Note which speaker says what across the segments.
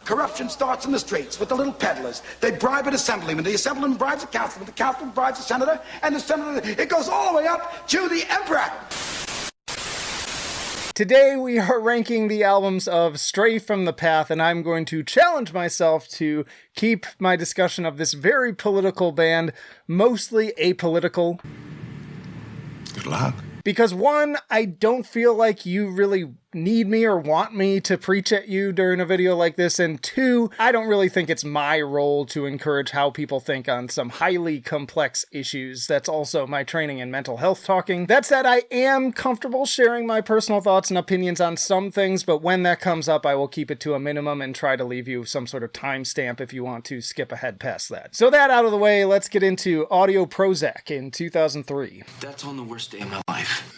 Speaker 1: Corruption starts in the streets with the little peddlers. They bribe an assemblyman. The assemblyman bribes a councilman. The councilman bribes a senator. And the senator, it goes all the way up to the emperor.
Speaker 2: Today we are ranking the albums of Stray from the Path, and I'm going to challenge myself to keep my discussion of this very political band mostly apolitical.
Speaker 3: Good luck.
Speaker 2: Because one, I don't feel like you really need me or want me to preach at you during a video like this, and two, I don't really think it's my role to encourage how people think on some highly complex issues. That's also my training in mental health talking. That said, I am comfortable sharing my personal thoughts and opinions on some things, but when that comes up, I will keep it to a minimum and try to leave you some sort of timestamp if you want to skip ahead past that. So that out of the way, let's get into Audio Prozac in 2003.
Speaker 4: That's on the worst day of my life.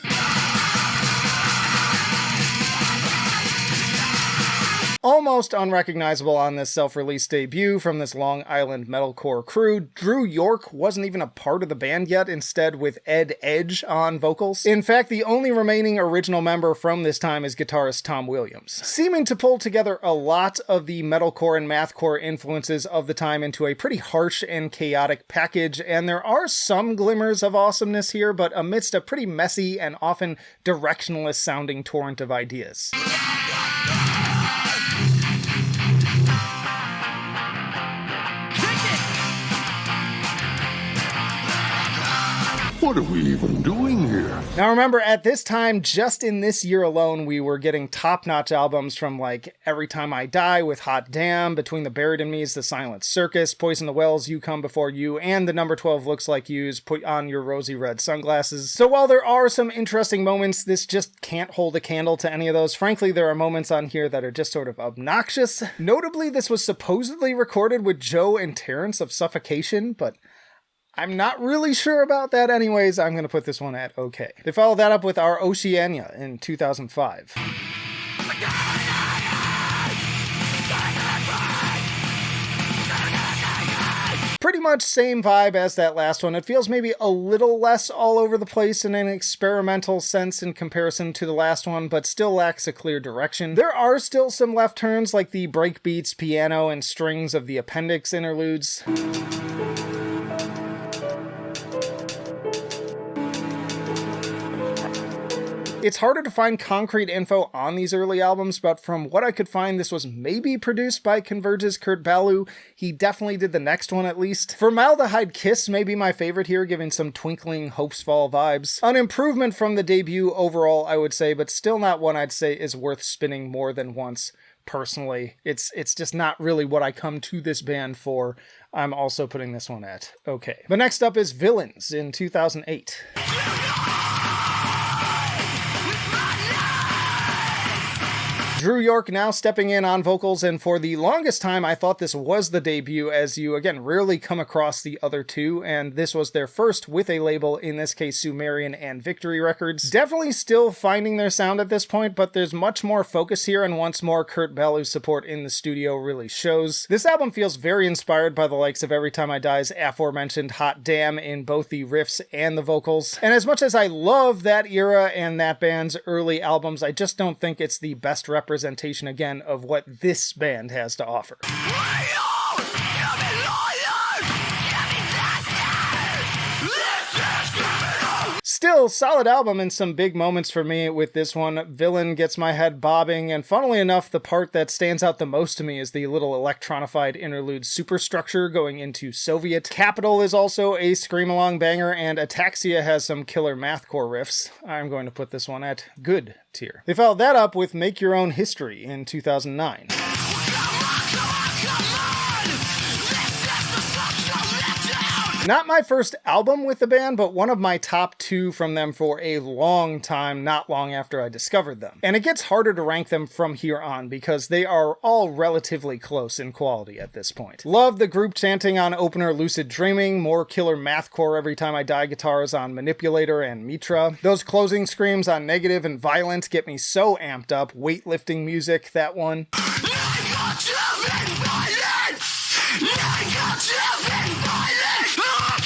Speaker 2: Almost unrecognizable on this self-release debut from this Long Island metalcore crew, Drew York wasn't even a part of the band yet, instead with Ed Edge on vocals. In fact, the only remaining original member from this time is guitarist Tom Williams, seeming to pull together a lot of the metalcore and mathcore influences of the time into a pretty harsh and chaotic package, and there are some glimmers of awesomeness here, but amidst a pretty messy and often directionless sounding torrent of ideas.
Speaker 3: What are we even doing here?
Speaker 2: Now remember, at this time, just in this year alone, we were getting top-notch albums from like Every Time I Die with Hot Damn, Between the Buried and Me's The Silent Circus, Poison the Wells, You Come Before You, and the number 12 Looks Like You's Put On Your Rosy Red Sunglasses. So while there are some interesting moments, this just can't hold a candle to any of those. Frankly, there are moments on here that are just sort of obnoxious. Notably, this was supposedly recorded with Joe and Terrence of Suffocation, but I'm not really sure about that anyways. I'm going to put this one at okay. They followed that up with our Oceania in 2005. Pretty much same vibe as that last one. It feels maybe a little less all over the place in an experimental sense in comparison to the last one, but still lacks a clear direction. There are still some left turns like the breakbeats, piano, and strings of the appendix interludes. It's harder to find concrete info on these early albums, but from what I could find, this was maybe produced by Converge's Kurt Ballou. He definitely did the next one at least. Formaldehyde Kiss may be my favorite here, giving some twinkling Hopes Fall vibes. An improvement from the debut overall, I would say, but still not one I'd say is worth spinning more than once. Personally, it's just not really what I come to this band for. I'm also putting this one at okay. But next up is Villains in 2008. Drew York now stepping in on vocals, and for the longest time I thought this was the debut, as you again rarely come across the other two, and this was their first with a label, in this case Sumerian and Victory Records. Definitely still finding their sound at this point, but there's much more focus here, and once more Kurt Ballou's support in the studio really shows. This album feels very inspired by the likes of Every Time I Die's aforementioned Hot Damn in both the riffs and the vocals, and as much as I love that era and that band's early albums, I just don't think it's the best representation again of what this band has to offer. Still, solid album and some big moments for me with this one. Villain gets my head bobbing, and funnily enough, the part that stands out the most to me is the little electronified interlude Superstructure going into Soviet. Capital is also a scream-along banger, and Ataxia has some killer mathcore riffs. I'm going to put this one at good tier. They followed that up with Make Your Own History in 2009. Not my first album with the band, but one of my top two from them for a long time, not long after I discovered them. And it gets harder to rank them from here on because they are all relatively close in quality at this point. Love the group chanting on opener Lucid Dreaming, more killer mathcore Every Time I Die guitars on Manipulator and Mitra. Those closing screams on Negative and Violent get me so amped up. Weightlifting music, that one.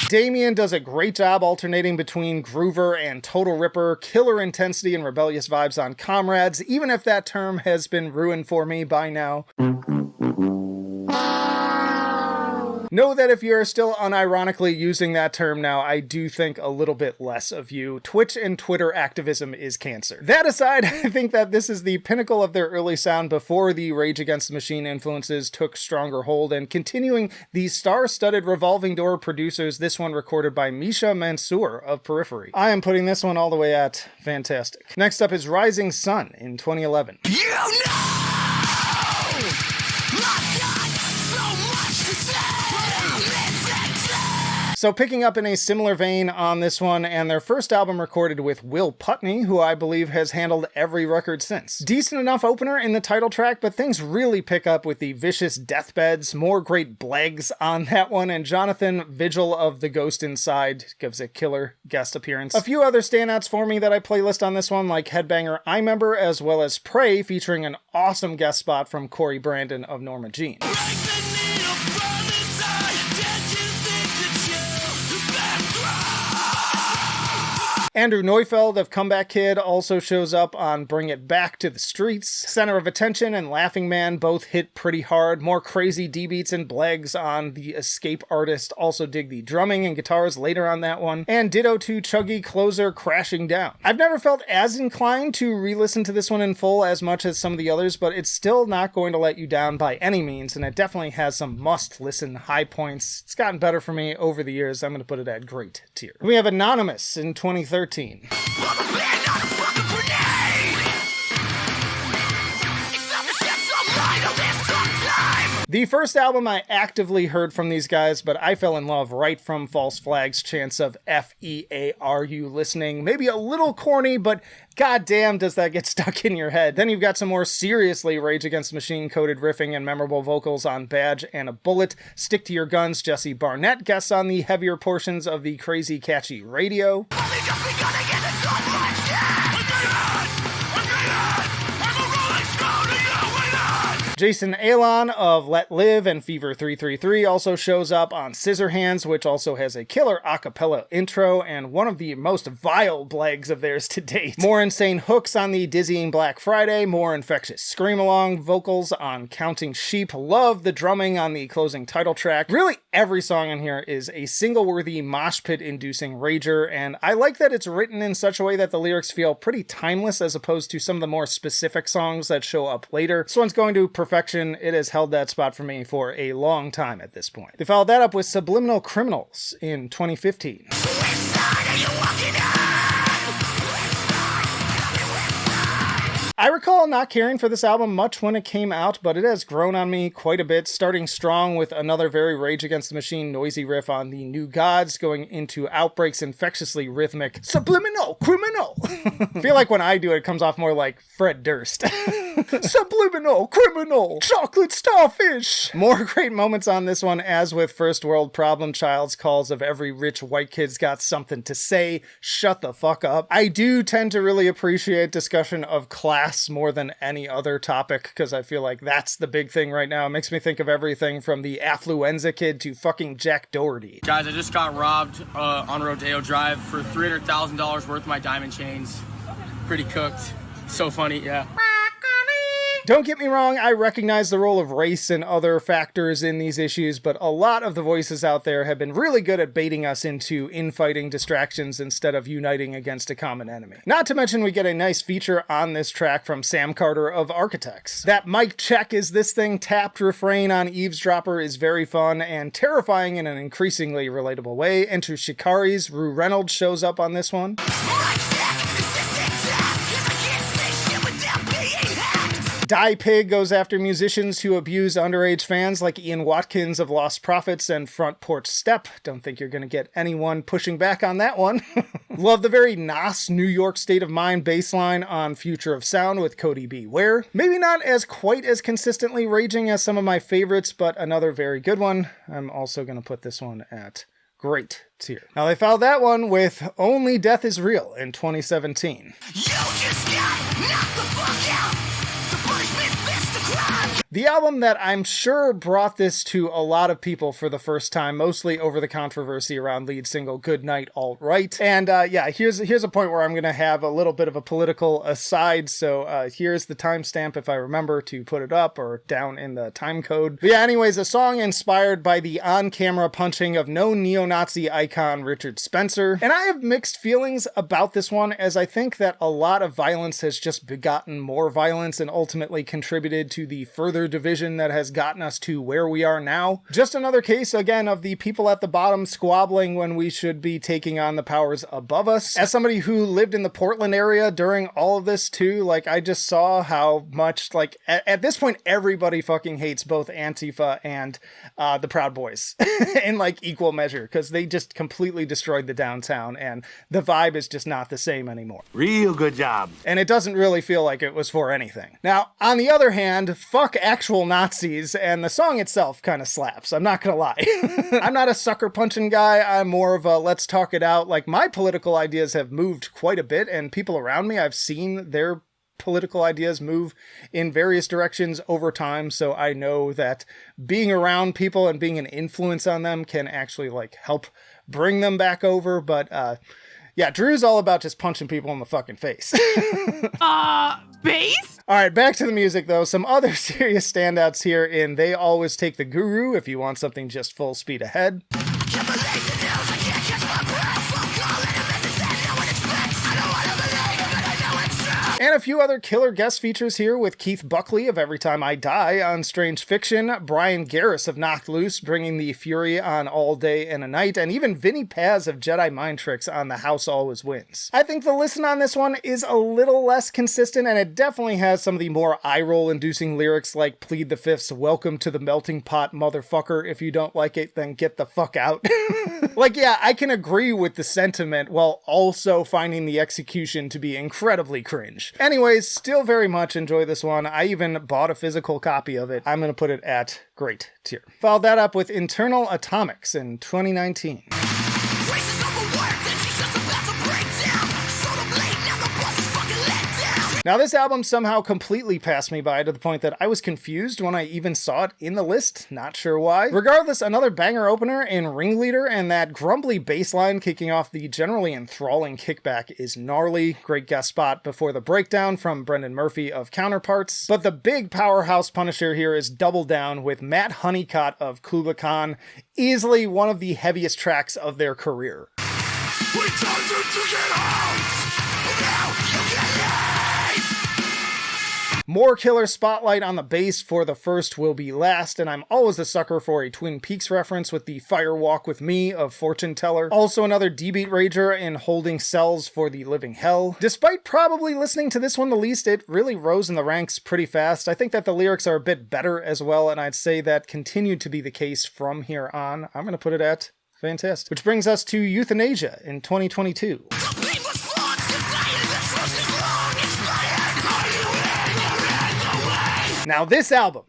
Speaker 2: Damien does a great job alternating between groover and total ripper, killer intensity and rebellious vibes on Comrades, even if that term has been ruined for me by now. Know that if you're still unironically using that term now, I do think a little bit less of you. Twitch and Twitter activism is cancer. That aside, I think that this is the pinnacle of their early sound before the Rage Against the Machine influences took stronger hold, and continuing the star-studded revolving door producers, this one recorded by Misha Mansour of Periphery. I am putting this one all the way at fantastic. Next up is Rising Sun in 2011.
Speaker 5: You know! I've got so much to say!
Speaker 2: So picking up in a similar vein on this one, and their first album recorded with Will Putney, who I believe has handled every record since. Decent enough opener in the title track, but things really pick up with the vicious deathbeds, more great blegs on that one, and Jonathan Vigil of The Ghost Inside gives a killer guest appearance. A few other standouts for me that I playlist on this one, like Headbanger I Member, as well as Prey, featuring an awesome guest spot from Corey Brandon of Norma Jean. Andrew Neufeld of Comeback Kid also shows up on Bring It Back to the Streets. Center of Attention and Laughing Man both hit pretty hard. More crazy D-beats and blegs on The Escape Artist. Also dig the drumming and guitars later on that one. And ditto to Chuggy Closer Crashing Down. I've never felt as inclined to re-listen to this one in full as much as some of the others, but it's still not going to let you down by any means, and it definitely has some must-listen high points. It's gotten better for me over the years. I'm going to put it at great tier. We have Anonymous in 2013. The first album I actively heard from these guys, but I fell in love right from False Flag's chants of F-E-A-R-U listening. Maybe a little corny, but goddamn does that get stuck in your head. Then you've got some more seriously Rage Against the Machine coded riffing and memorable vocals on Badge and a Bullet. Stick to Your Guns, Jesse Barnett guests on the heavier portions of the crazy catchy Radio. Jason Alon of Let Live and Fever 333 also shows up on Scissorhands, which also has a killer a cappella intro and one of the most vile blegs of theirs to date. More insane hooks on the Dizzying Black Friday, more infectious scream-along vocals on Counting Sheep. Love the drumming on the closing title track. Really, every song on here is a single-worthy mosh pit-inducing rager, and I like that it's written in such a way that the lyrics feel pretty timeless as opposed to some of the more specific songs that show up later. This one's going to perfection. It has held that spot for me for a long time at this point. They followed that up with Subliminal Criminals in 2015. I recall not caring for this album much when it came out, but it has grown on me quite a bit, starting strong with another very Rage Against the Machine noisy riff on the New Gods, going into Outbreak's infectiously rhythmic Subliminal Criminal. I feel like when I do it, it comes off more like Fred Durst. Subliminal Criminal, Chocolate Starfish. More great moments on this one, as with First World Problem Child's calls of every rich white kid's got something to say. Shut the fuck up. I do tend to really appreciate discussion of class more than any other topic, because I feel like that's the big thing right now. It makes me think of everything from the Affluenza Kid to fucking Jack Doherty.
Speaker 6: Guys, I just got robbed on Rodeo Drive for $300,000 worth of my diamond chains. Pretty cooked. So funny, yeah.
Speaker 2: Don't get me wrong, I recognize the role of race and other factors in these issues, but a lot of the voices out there have been really good at baiting us into infighting distractions instead of uniting against a common enemy. Not to mention we get a nice feature on this track from Sam Carter of Architects. That mic check is this thing tapped refrain on Eavesdropper is very fun and terrifying in an increasingly relatable way. Enter Shikari's Rue Reynolds shows up on this one. Die Pig goes after musicians who abuse underage fans like Ian Watkins of Lost Prophets and Front Porch Step. Don't think you're going to get anyone pushing back on that one. Love the very Nas New York State of Mind bass line on Future of Sound with Cody B. Ware. Maybe not as quite as consistently raging as some of my favorites, but another very good one. I'm also going to put this one at great tier. Now they followed that one with Only Death Is Real in 2017.
Speaker 5: You just got knocked the fuck out.
Speaker 2: The album that I'm sure brought this to a lot of people for the first time, mostly over the controversy around lead single Good Night Alt-Right. And yeah, here's a point where I'm going to have a little bit of a political aside, so here's the timestamp if I remember to put it up or down in the time code. But yeah, anyways, a song inspired by the on-camera punching of known neo-Nazi icon Richard Spencer. And I have mixed feelings about this one, as I think that a lot of violence has just begotten more violence and ultimately contributed to the further division that has gotten us to where we are now. Just another case, again, of the people at the bottom squabbling when we should be taking on the powers above us. As somebody who lived in the Portland area during all of this too, like, I just saw how much, like, at this point, everybody fucking hates both Antifa and the Proud Boys in, like, equal measure, because they just completely destroyed the downtown, and the vibe is just not the same anymore.
Speaker 7: Real good job.
Speaker 2: And it doesn't really feel like it was for anything. Now, on the other hand, fuck actual Nazis, and the song itself kind of slaps. I'm not gonna lie. I'm not a sucker punching guy. I'm more of a let's talk it out. Like, my political ideas have moved quite a bit, and people around me, I've seen their political ideas move in various directions over time, so I know that being around people and being an influence on them can actually, like, help bring them back over. But yeah, Drew's all about just punching people in the fucking face.
Speaker 8: Bass?
Speaker 2: Alright, back to the music though. Some other serious standouts here in They Always Take the Guru if you want something just full speed ahead. And a few other killer guest features here with Keith Buckley of Every Time I Die on Strange Fiction, Brian Garris of Knocked Loose bringing the fury on All Day and a Night, and even Vinny Paz of Jedi Mind Tricks on The House Always Wins. I think the listen on this one is a little less consistent, and it definitely has some of the more eye-roll inducing lyrics like Plead the Fifth's Welcome to the Melting Pot, motherfucker. If you don't like it, then get the fuck out. Like, yeah, I can agree with the sentiment while also finding the execution to be incredibly cringe. Anyways, still very much enjoy this one. I even bought a physical copy of it. I'm going to put it at great tier. Followed that up with Internal Atomics in 2019. Now, this album somehow completely passed me by to the point that I was confused when I even saw it in the list. Not sure why. Regardless, another banger opener in Ringleader, and that grumbly bass line kicking off the generally enthralling kickback is gnarly. Great guest spot before the breakdown from Brendan Murphy of Counterparts. But the big powerhouse punisher here is Double Down with Matt Honeycutt of Kublai Khan, easily one of the heaviest tracks of their career.
Speaker 5: We told you to get out! Now you can leave!
Speaker 2: More killer spotlight on the bass for The First Will Be Last, and I'm always a sucker for a Twin Peaks reference with the Fire Walk with Me of Fortune Teller. Also another D-beat rager in Holding Cells for the Living Hell. Despite probably listening to this one the least, it really rose in the ranks pretty fast. I think that the lyrics are a bit better as well, and I'd say that continued to be the case from here on. I'm going to put it at fantastic. Which brings us to Euthanasia in 2022. Now this album,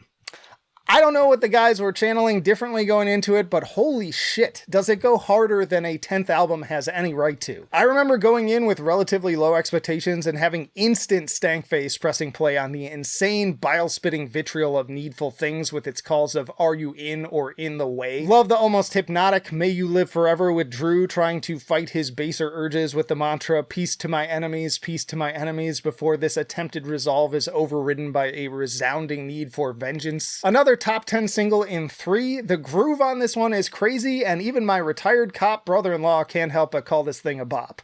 Speaker 2: I don't know what the guys were channeling differently going into it, but holy shit, does it go harder than a 10th album has any right to. I remember going in with relatively low expectations and having instant stank face pressing play on the insane bile-spitting vitriol of Needful Things with its calls of Are You In or In the Way. Love the almost hypnotic May You Live Forever with Drew trying to fight his baser urges with the mantra peace to my enemies before this attempted resolve is overridden by a resounding need for vengeance. Another top 10 single in 3. The groove on this one is crazy, and even my retired cop brother-in-law can't help but call this thing a bop.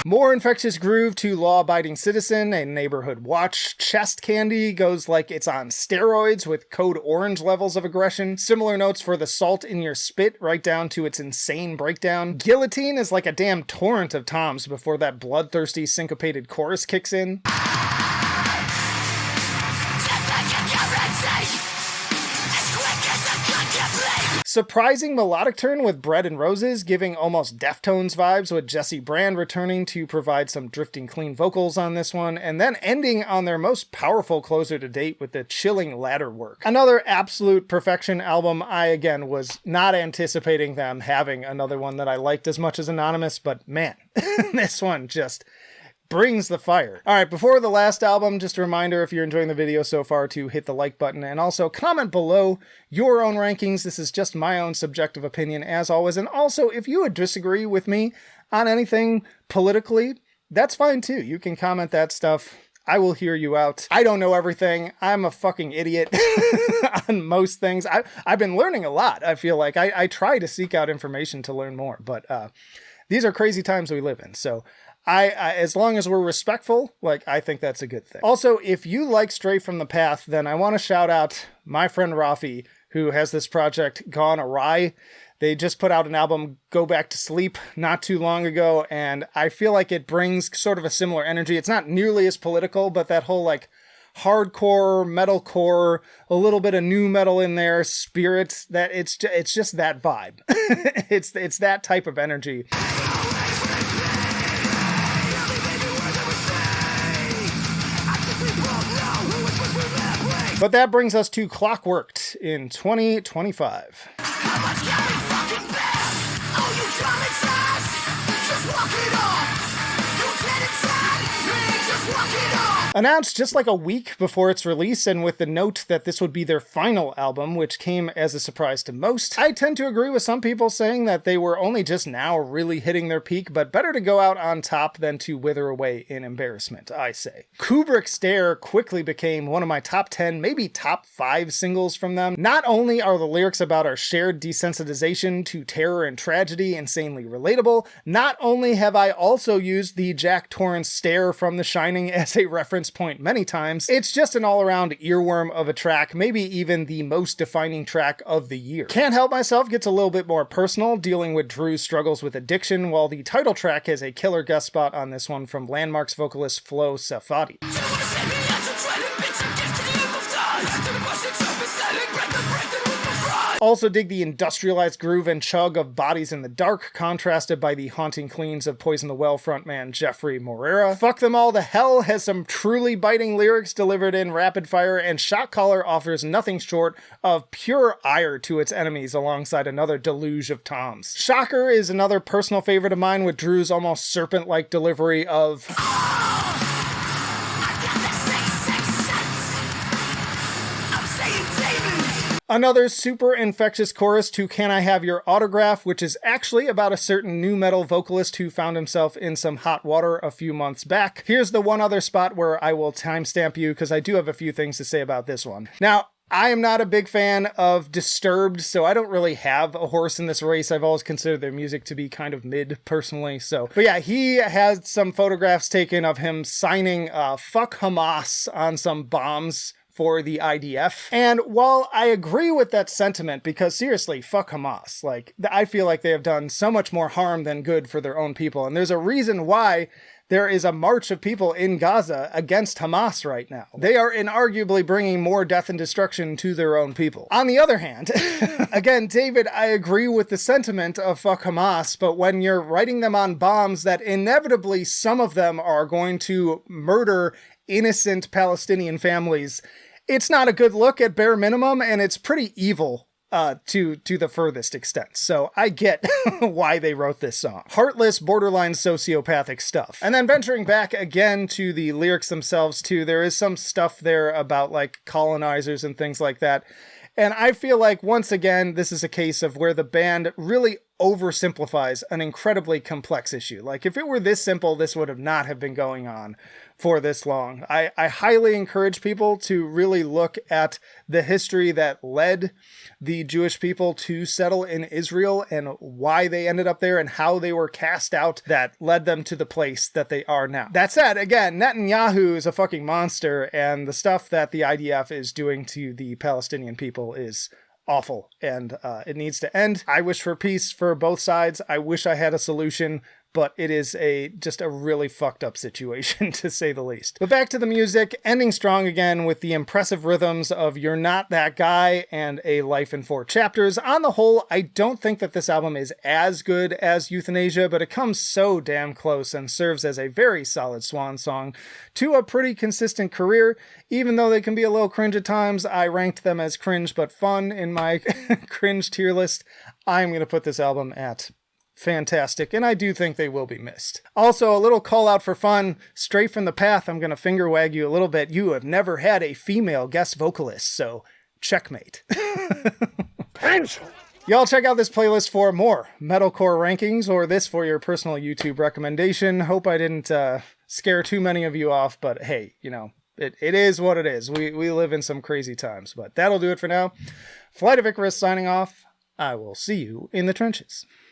Speaker 2: More infectious groove to Law Abiding Citizen and Neighborhood Watch. Chest Candy goes like it's on steroids with Code Orange levels of aggression. Similar notes for The Salt in Your Spit right down to its insane breakdown. Guillotine is like a damn torrent of toms before that bloodthirsty syncopated chorus kicks in. Surprising melodic turn with Bread and Roses, giving almost Deftones vibes with Jesse Brand returning to provide some drifting clean vocals on this one, and then ending on their most powerful closer to date with the chilling ladder work. Another absolute perfection album. I, again, was not anticipating them having another one that I liked as much as Anonymous, but man, this one just brings the fire. All right, before the last album, just a reminder, if you're enjoying the video so far, to hit the like button and also comment below your own rankings. This is just my own subjective opinion, as always. And also, if you would disagree with me on anything politically, that's fine too. You can comment that stuff. I will hear you out. I don't know everything. I'm a fucking idiot on most things. I've been learning a lot. I feel like I try to seek out information to learn more, but these are crazy times we live in. So I as long as we're respectful, like, I think that's a good thing. Also, if you like Stray from the Path, then I want to shout out my friend Rafi, who has this project Gone Awry. They just put out an album, Go Back to Sleep, not too long ago, and I feel like it brings sort of a similar energy. It's not nearly as political, but that whole, like, hardcore, metalcore, a little bit of new metal in there, spirit, that it's just that vibe. It's that type of energy. But that brings us to Clockworked in 2025. Announced just like a week before its release, and with the note that this would be their final album, which came as a surprise to most. I tend to agree with some people saying that they were only just now really hitting their peak, but better to go out on top than to wither away in embarrassment, I say. Kubrick Stare quickly became one of my top 10, maybe top 5 singles from them. Not only are the lyrics about our shared desensitization to terror and tragedy insanely relatable, not only have I also used the Jack Torrance stare from The Shining as a reference point many times, it's just an all-around earworm of a track, maybe even the most defining track of the year. Can't Help Myself gets a little bit more personal, dealing with Drew's struggles with addiction, while the title track has a killer guest spot on this one from Landmark's vocalist Flo Safadi. Also dig the industrialized groove and chug of Bodies in the Dark, contrasted by the haunting cleans of Poison the Well frontman Jeffrey Morera. Fuck Them All to Hell has some truly biting lyrics delivered in rapid fire, and Shot Caller offers nothing short of pure ire to its enemies alongside another deluge of toms. Shocker is another personal favorite of mine, with Drew's almost serpent-like delivery of another super infectious chorus to Can I Have Your Autograph, which is actually about a certain nu metal vocalist who found himself in some hot water a few months back. Here's the one other spot where I will timestamp you, because I do have a few things to say about this one. Now, I am not a big fan of Disturbed, so I don't really have a horse in this race. I've always considered their music to be kind of mid, personally. But yeah, he has some photographs taken of him signing Fuck Hamas on some bombs for the IDF. And while I agree with that sentiment, because seriously, fuck Hamas, like, I feel like they have done so much more harm than good for their own people. And there's a reason why there is a march of people in Gaza against Hamas right now. They are inarguably bringing more death and destruction to their own people. On the other hand, again, David, I agree with the sentiment of fuck Hamas, but when you're writing them on bombs that inevitably some of them are going to murder innocent Palestinian families, it's not a good look at bare minimum, and it's pretty evil to the furthest extent. So I get why they wrote this song. Heartless, borderline sociopathic stuff. And then venturing back again to the lyrics themselves too, there is some stuff there about like colonizers and things like that. And I feel like, once again, this is a case of where the band really oversimplifies an incredibly complex issue. Like, if it were this simple, this would have not have been going on for this long. I highly encourage people to really look at the history that led the Jewish people to settle in Israel and why they ended up there and how they were cast out that led them to the place that they are now. That said, again, Netanyahu is a fucking monster, and the stuff that the IDF is doing to the Palestinian people is awful, and it needs to end. I wish for peace for both sides. I wish I had a solution, but it is just a really fucked up situation, to say the least. But back to the music, ending strong again with the impressive rhythms of You're Not That Guy and A Life in 4 Chapters. On the whole, I don't think that this album is as good as Euthanasia, but it comes so damn close and serves as a very solid swan song to a pretty consistent career. Even though they can be a little cringe at times, I ranked them as cringe but fun in my cringe tier list. I'm going to put this album at fantastic, and I do think they will be missed. Also, a little call out for fun, straight from the path, I'm going to finger wag you a little bit. You have never had a female guest vocalist, so checkmate. Y'all check out this playlist for more metalcore rankings, or this for your personal YouTube recommendation. Hope I didn't scare too many of you off, but hey, you know, it is what it is. We live in some crazy times, but that'll do it for now. Flight of Icarus signing off. I will see you in the trenches.